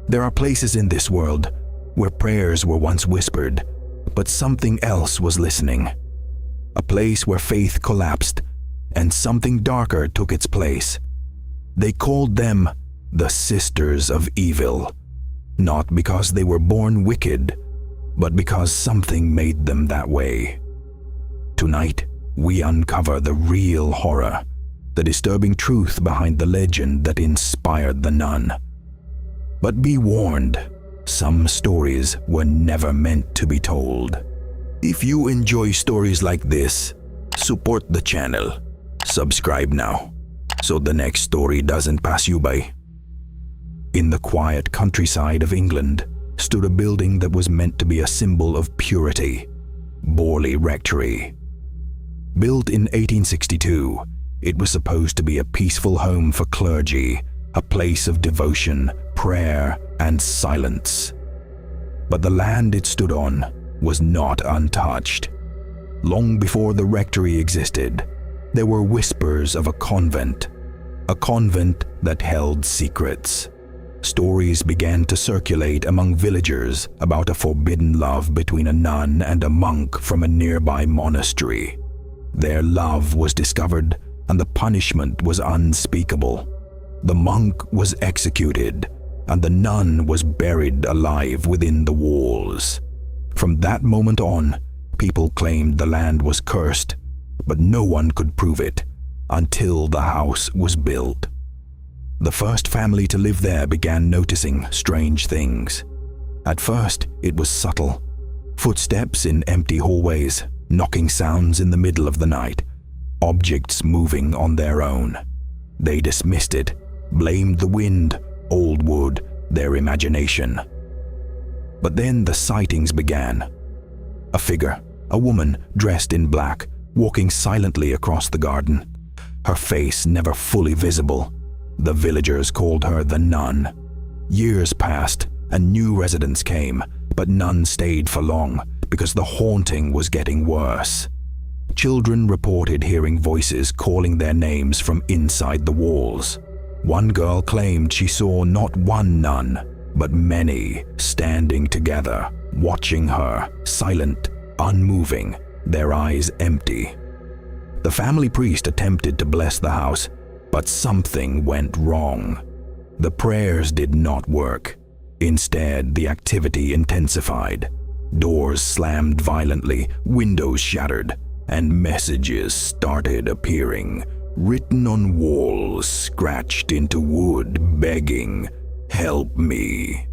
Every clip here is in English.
There are places in this world where prayers were once whispered, but something else was listening. A place where faith collapsed and something darker took its place. They called them the Sisters of Evil, not because they were born wicked, but because something made them that way. Tonight, we uncover the real horror, the disturbing truth behind the legend that inspired the nun. But be warned, some stories were never meant to be told. If you enjoy stories like this, support the channel. Subscribe now, so the next story doesn't pass you by. In the quiet countryside of England stood a building that was meant to be a symbol of purity, Borley Rectory. Built in 1862, it was supposed to be a peaceful home for clergy, a place of devotion, prayer, and silence. But the land it stood on was not untouched. Long before the rectory existed, there were whispers of a convent that held secrets. Stories began to circulate among villagers about a forbidden love between a nun and a monk from a nearby monastery. Their love was discovered, and the punishment was unspeakable. The monk was executed, and the nun was buried alive within the walls. From that moment on, people claimed the land was cursed, but no one could prove it until the house was built. The first family to live there began noticing strange things. At first, it was subtle. Footsteps in empty hallways, knocking sounds in the middle of the night, objects moving on their own. They dismissed it, blamed the wind, old wood, their imagination. But then the sightings began. A figure, a woman dressed in black, walking silently across the garden, her face never fully visible. The villagers called her the Nun. Years passed and new residents came, but none stayed for long because the haunting was getting worse. Children reported hearing voices calling their names from inside the walls. One girl claimed she saw not one nun, but many standing together, watching her, silent, unmoving, their eyes empty. The family priest attempted to bless the house, but something went wrong. The prayers did not work. Instead, the activity intensified. Doors slammed violently, windows shattered, and messages started appearing, written on walls, scratched into wood, begging, "Help me."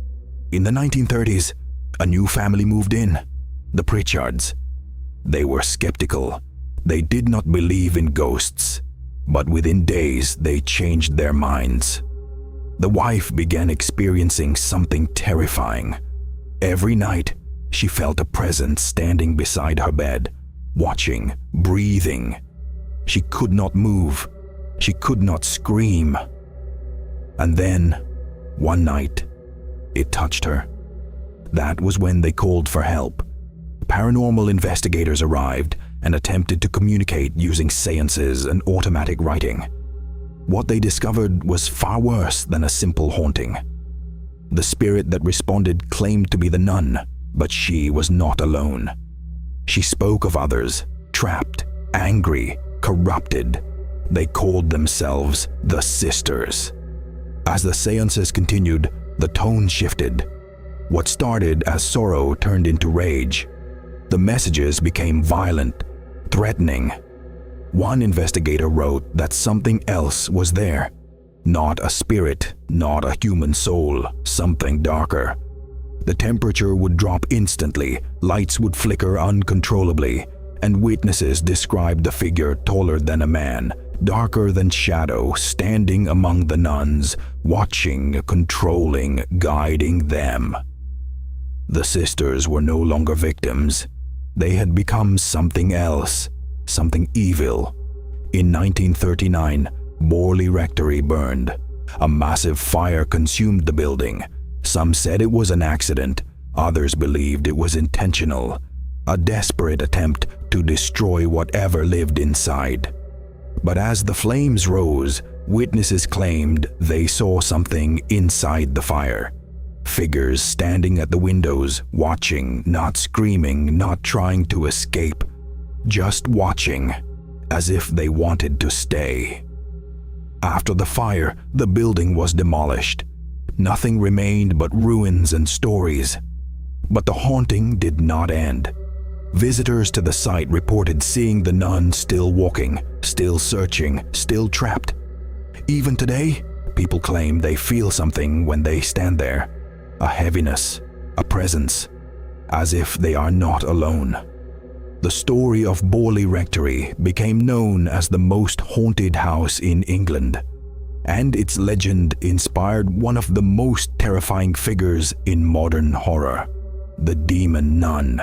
In the 1930s, a new family moved in, the Pritchards. They were skeptical. They did not believe in ghosts, but within days they changed their minds. The wife began experiencing something terrifying. Every night, she felt a presence standing beside her bed, watching, breathing. She could not move. She could not scream. And then, one night, it touched her. That was when they called for help. Paranormal investigators arrived and attempted to communicate using seances and automatic writing. What they discovered was far worse than a simple haunting. The spirit that responded claimed to be the nun, but she was not alone. She spoke of others, trapped, angry, corrupted. They called themselves the Sisters. As the seances continued, the tone shifted. What started as sorrow turned into rage. The messages became violent, threatening. One investigator wrote that something else was there. Not a spirit, not a human soul, something darker. The temperature would drop instantly, lights would flicker uncontrollably, and witnesses described the figure taller than a man, darker than shadow, standing among the nuns, watching, controlling, guiding them. The sisters were no longer victims. They had become something else, something evil. In 1939, Borley Rectory burned. A massive fire consumed the building. Some said it was an accident, others believed it was intentional, a desperate attempt to destroy whatever lived inside. But as the flames rose, witnesses claimed they saw something inside the fire. Figures standing at the windows, watching, not screaming, not trying to escape, just watching, as if they wanted to stay. After the fire, the building was demolished. Nothing remained but ruins and stories. But the haunting did not end. Visitors to the site reported seeing the nun still walking, still searching, still trapped. Even today, people claim they feel something when they stand there. A heaviness, a presence, as if they are not alone. The story of Borley Rectory became known as the most haunted house in England, and its legend inspired one of the most terrifying figures in modern horror, the demon nun.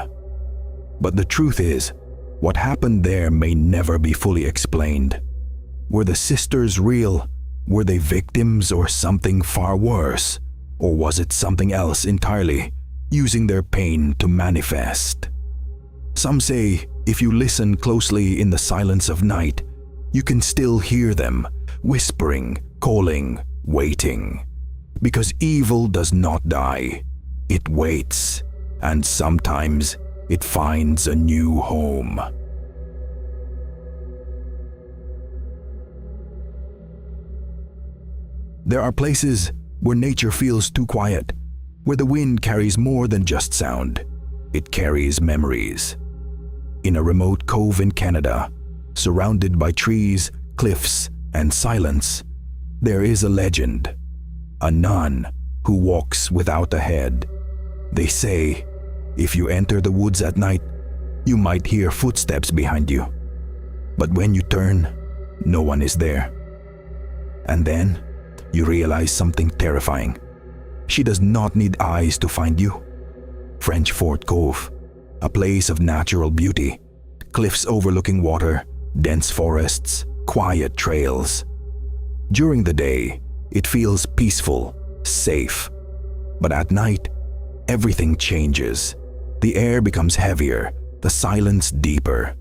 But the truth is, what happened there may never be fully explained. Were the sisters real? Were they victims or something far worse? Or was it something else entirely, using their pain to manifest? Some say if you listen closely in the silence of night, you can still hear them, whispering, calling, waiting. Because evil does not die. It waits, and sometimes it finds a new home. There are places where nature feels too quiet, where the wind carries more than just sound. It carries memories. In a remote cove in Canada, surrounded by trees, cliffs, and silence, there is a legend. A nun who walks without a head. They say, if you enter the woods at night, you might hear footsteps behind you. But when you turn, no one is there. And then, you realize something terrifying. She does not need eyes to find you. French Fort Cove, a place of natural beauty, cliffs overlooking water, dense forests, quiet trails. During the day, it feels peaceful, safe. But at night, everything changes. The air becomes heavier, the silence deeper.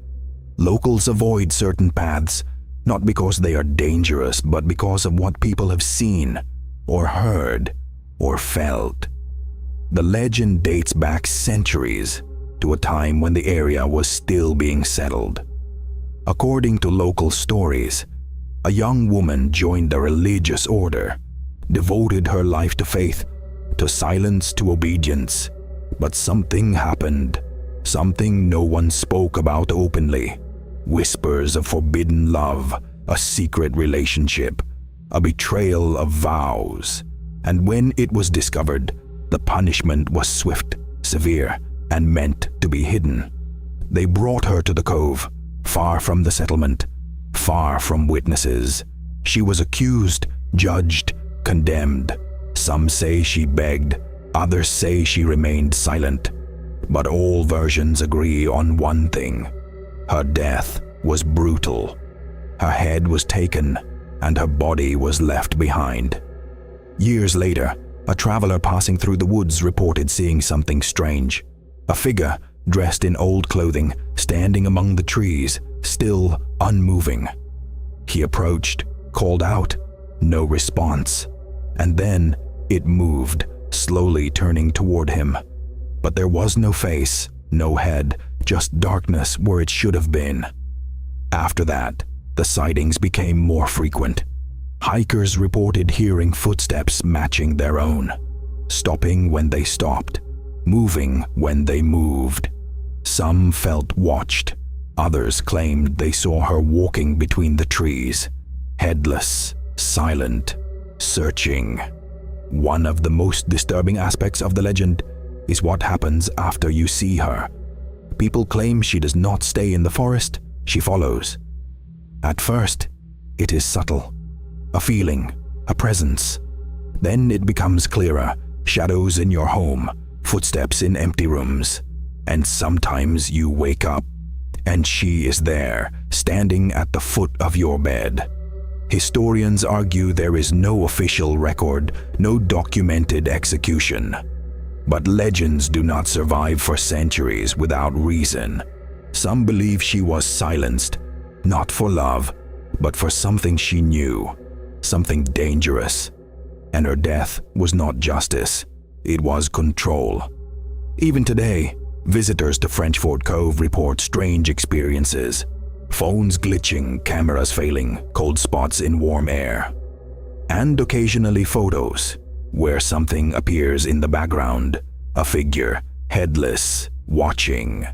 Locals avoid certain paths, not because they are dangerous, but because of what people have seen, or heard, or felt. The legend dates back centuries to a time when the area was still being settled. According to local stories, a young woman joined a religious order, devoted her life to faith, to silence, to obedience. But something happened, something no one spoke about openly. Whispers of forbidden love, a secret relationship, a betrayal of vows. And when it was discovered, the punishment was swift, severe, and meant to be hidden. They brought her to the cove, far from the settlement, far from witnesses. She was accused, judged, condemned. Some say she begged, others say she remained silent. But all versions agree on one thing. Her death was brutal. Her head was taken, and her body was left behind. Years later, a traveler passing through the woods reported seeing something strange. A figure, dressed in old clothing, standing among the trees, still unmoving. He approached, called out, no response. And then it moved, slowly turning toward him. But there was no face, no head, just darkness where it should have been. After that, the sightings became more frequent. Hikers reported hearing footsteps matching their own, stopping when they stopped, moving when they moved. Some felt watched. Others claimed they saw her walking between the trees, headless, silent, searching. One of the most disturbing aspects of the legend is what happens after you see her. People claim she does not stay in the forest, she follows. At first, it is subtle, a feeling, a presence. Then it becomes clearer, shadows in your home, footsteps in empty rooms. And sometimes you wake up, and she is there, standing at the foot of your bed. Historians argue there is no official record, no documented execution. But legends do not survive for centuries without reason. Some believe she was silenced, not for love, but for something she knew, something dangerous. And her death was not justice, it was control. Even today, visitors to French Fort Cove report strange experiences. Phones glitching, cameras failing, cold spots in warm air. And occasionally photos, where something appears in the background, a figure, headless, watching.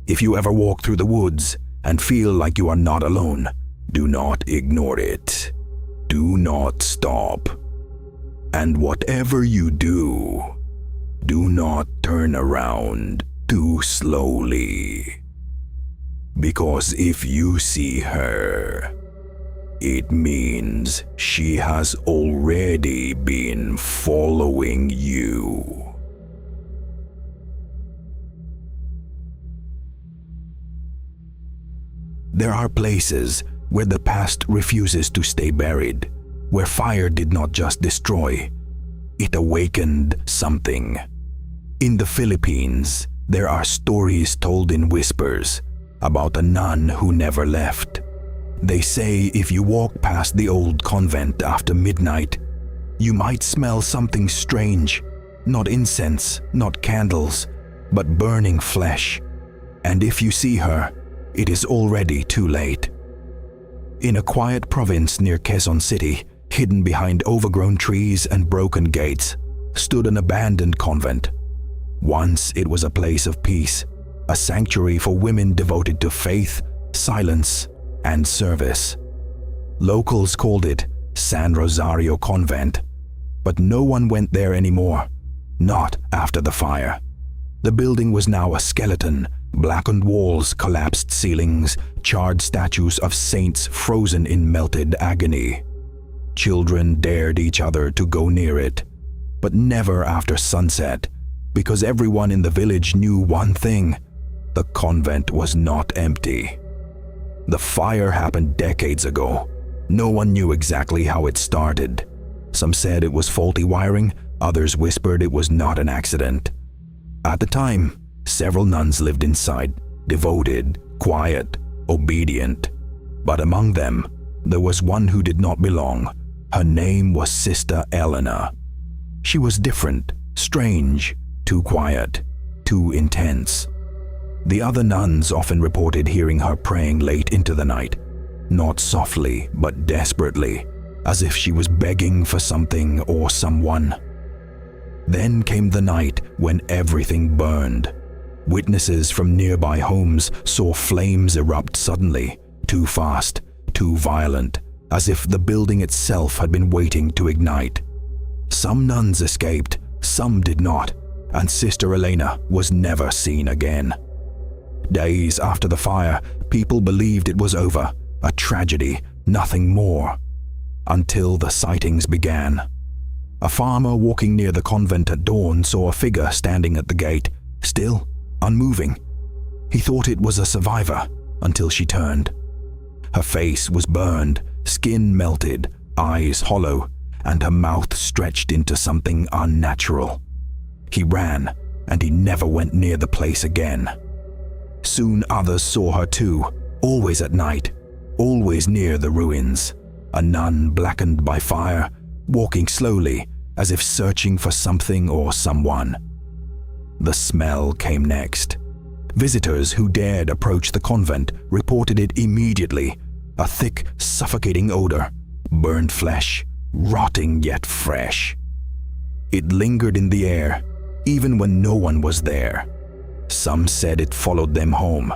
If you ever walk through the woods and feel like you are not alone, do not ignore it. Do not stop. And whatever you do, do not turn around too slowly. Because if you see her, it means she has already been following you. There are places where the past refuses to stay buried, where fire did not just destroy, it awakened something. In the Philippines, there are stories told in whispers about a nun who never left. They say if you walk past the old convent after midnight, you might smell something strange, not incense, not candles, but burning flesh. And if you see her, it is already too late. In a quiet province near Quezon City, hidden behind overgrown trees and broken gates, stood an abandoned convent. Once it was a place of peace, a sanctuary for women devoted to faith, silence, and service. Locals called it San Rosario Convent, but no one went there anymore, not after the fire. The building was now a skeleton, blackened walls, collapsed ceilings, charred statues of saints frozen in melted agony. Children dared each other to go near it, but never after sunset, because everyone in the village knew one thing: the convent was not empty. The fire happened decades ago. No one knew exactly how it started. Some said it was faulty wiring, others whispered it was not an accident. At the time, several nuns lived inside, devoted, quiet, obedient. But among them, there was one who did not belong. Her name was Sister Elena. She was different, strange, too quiet, too intense. The other nuns often reported hearing her praying late into the night, not softly but desperately, as if she was begging for something or someone. Then came the night when everything burned. Witnesses from nearby homes saw flames erupt suddenly, too fast, too violent, as if the building itself had been waiting to ignite. Some nuns escaped, some did not, and Sister Elena was never seen again. Days after the fire, people believed it was over, a tragedy, nothing more. Until the sightings began. A farmer walking near the convent at dawn saw a figure standing at the gate, still, unmoving. He thought it was a survivor until she turned. Her face was burned, skin melted, eyes hollow, and her mouth stretched into something unnatural. He ran, and he never went near the place again. Soon others saw her too, always at night, always near the ruins. A nun blackened by fire, walking slowly as if searching for something or someone. The smell came next. Visitors who dared approach the convent reported it immediately, a thick, suffocating odor, burned flesh, rotting yet fresh. It lingered in the air, even when no one was there. Some said it followed them home.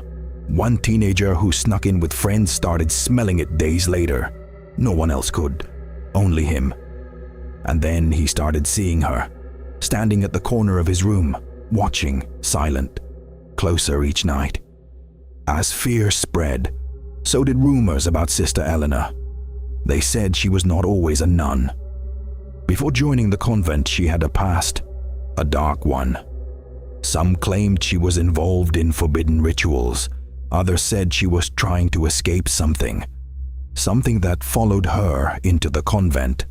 One teenager who snuck in with friends started smelling it days later. No one else could, only him. And then he started seeing her, standing at the corner of his room, watching, silent, closer each night. As fear spread, so did rumors about Sister Elena. They said she was not always a nun. Before joining the convent, she had a past, a dark one. Some claimed she was involved in forbidden rituals. Others said she was trying to escape something that followed her into the convent.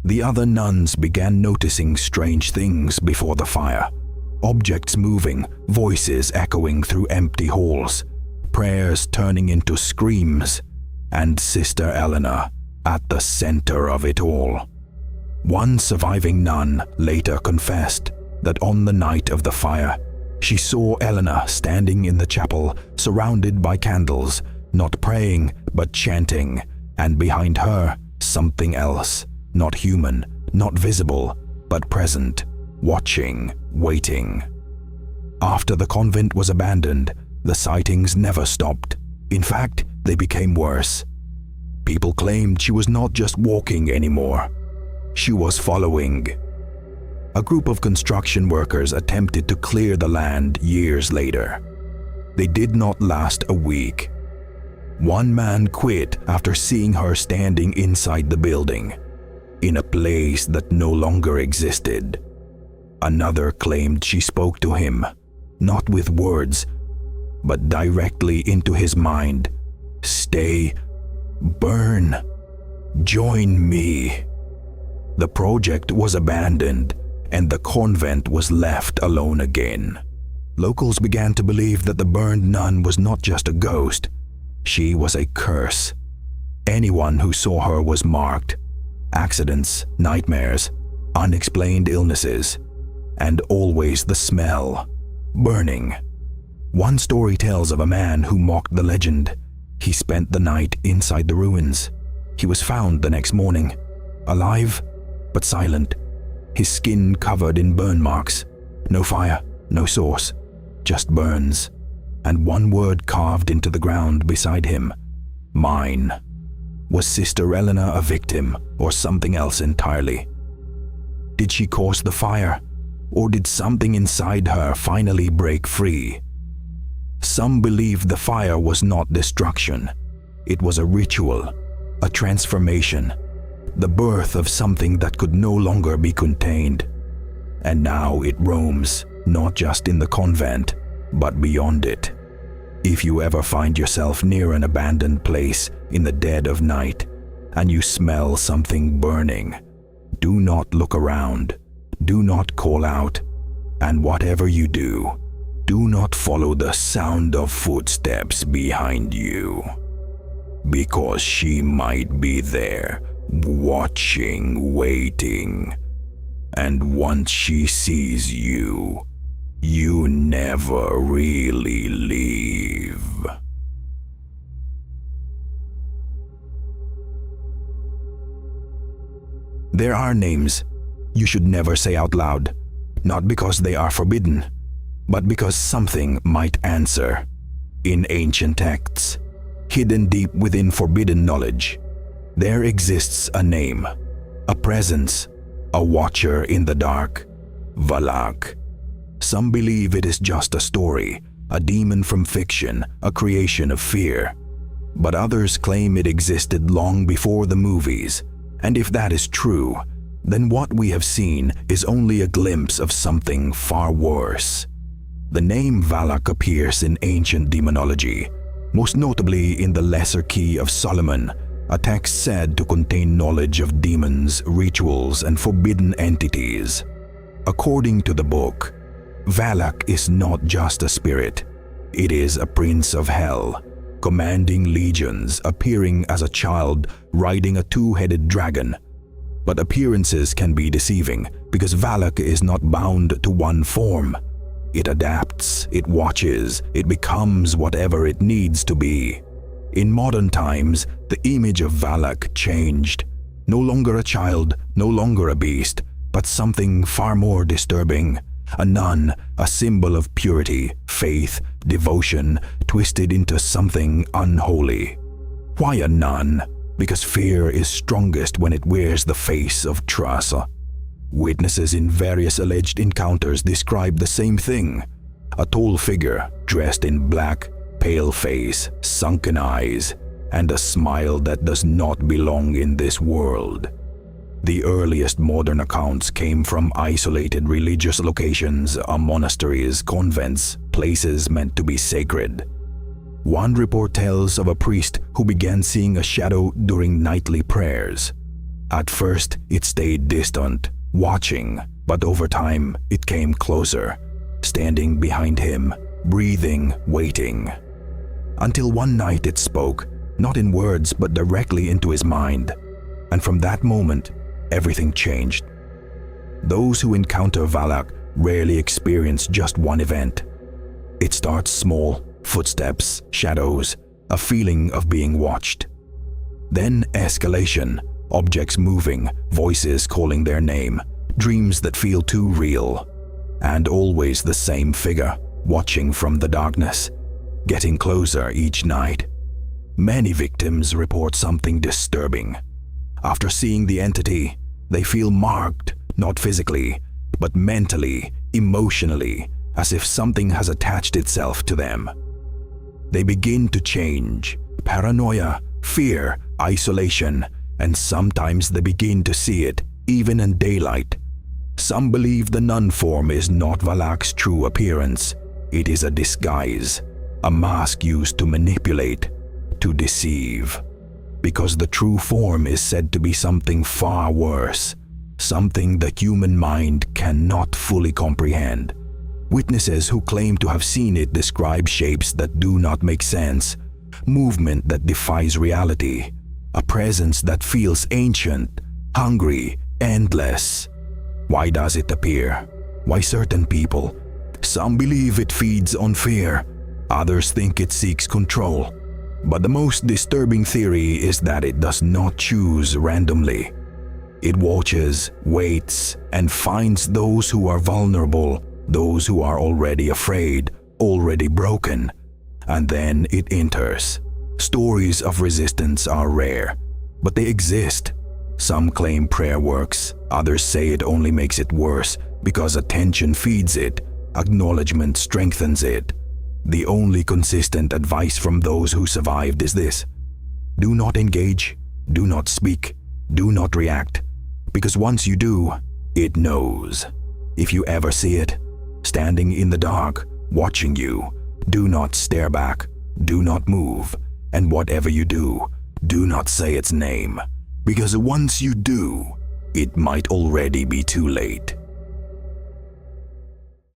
The other nuns began noticing strange things before the fire. Objects moving, voices echoing through empty halls, prayers turning into screams, and Sister Elena at the center of it all. One surviving nun later confessed that on the night of the fire, she saw Elena standing in the chapel, surrounded by candles, not praying but chanting, and behind her, something else, not human, not visible, but present, watching, waiting. After the convent was abandoned, the sightings never stopped. In fact, they became worse. People claimed she was not just walking anymore. She was following. A group of construction workers attempted to clear the land years later. They did not last a week. One man quit after seeing her standing inside the building, in a place that no longer existed. Another claimed she spoke to him, not with words, but directly into his mind. Stay, burn, join me. The project was abandoned, and the convent was left alone again. Locals began to believe that the burned nun was not just a ghost. She was a curse. Anyone who saw her was marked. Accidents, nightmares, unexplained illnesses, and always the smell, burning. One story tells of a man who mocked the legend. He spent the night inside the ruins. He was found the next morning, alive but silent, his skin covered in burn marks. No fire, no source, just burns, and one word carved into the ground beside him: mine. Was Sister Elena a victim or something else entirely? Did she cause the fire, or did something inside her finally break free? Some believe the fire was not destruction. It was a ritual, a transformation, the birth of something that could no longer be contained. And now it roams, not just in the convent, but beyond it. If you ever find yourself near an abandoned place in the dead of night, and you smell something burning, do not look around, do not call out, and whatever you do, do not follow the sound of footsteps behind you, because she might be there, watching, waiting, and once she sees you, you never really leave. There are names you should never say out loud, not because they are forbidden, but because something might answer. In ancient texts, hidden deep within forbidden knowledge, there exists a name, a presence, a watcher in the dark: Valak. Some believe it is just a story, a demon from fiction, a creation of fear. But others claim it existed long before the movies, and if that is true, then what we have seen is only a glimpse of something far worse. The name Valak appears in ancient demonology, most notably in the Lesser Key of Solomon, a text said to contain knowledge of demons, rituals, and forbidden entities. According to the book, Valak is not just a spirit. It is a prince of hell, commanding legions, appearing as a child, riding a two-headed dragon. But appearances can be deceiving because Valak is not bound to one form. It adapts, it watches, it becomes whatever it needs to be. In modern times, the image of Valak changed. No longer a child, no longer a beast, but something far more disturbing. A nun, a symbol of purity, faith, devotion, twisted into something unholy. Why a nun? Because fear is strongest when it wears the face of trust. Witnesses in various alleged encounters describe the same thing. A tall figure, dressed in black, pale face, sunken eyes, and a smile that does not belong in this world. The earliest modern accounts came from isolated religious locations, monasteries, convents, places meant to be sacred. One report tells of a priest who began seeing a shadow during nightly prayers. At first, it stayed distant, watching, but over time, it came closer, standing behind him, breathing, waiting. Until one night it spoke, not in words but directly into his mind. And from that moment, everything changed. Those who encounter Valak rarely experience just one event. It starts small, footsteps, shadows, a feeling of being watched. Then escalation, objects moving, voices calling their name, dreams that feel too real, and always the same figure, watching from the darkness, getting closer each night. Many victims report something disturbing. After seeing the entity, they feel marked, not physically, but mentally, emotionally, as if something has attached itself to them. They begin to change, paranoia, fear, isolation, and sometimes they begin to see it, even in daylight. Some believe the nun form is not Valak's true appearance. It is a disguise, a mask used to manipulate, to deceive. Because the true form is said to be something far worse, something the human mind cannot fully comprehend. Witnesses who claim to have seen it describe shapes that do not make sense, movement that defies reality, a presence that feels ancient, hungry, endless. Why does it appear? Why certain people? Some believe it feeds on fear, others think it seeks control. But the most disturbing theory is that it does not choose randomly. It watches, waits, and finds those who are vulnerable, those who are already afraid, already broken, and then it enters. Stories of resistance are rare, but they exist. Some claim prayer works, others say it only makes it worse because attention feeds it, acknowledgement strengthens it. The only consistent advice from those who survived is this: do not engage, do not speak, do not react, because once you do, it knows. If you ever see it, standing in the dark, watching you, do not stare back, do not move, and whatever you do not say its name, because once you do, it might already be too late.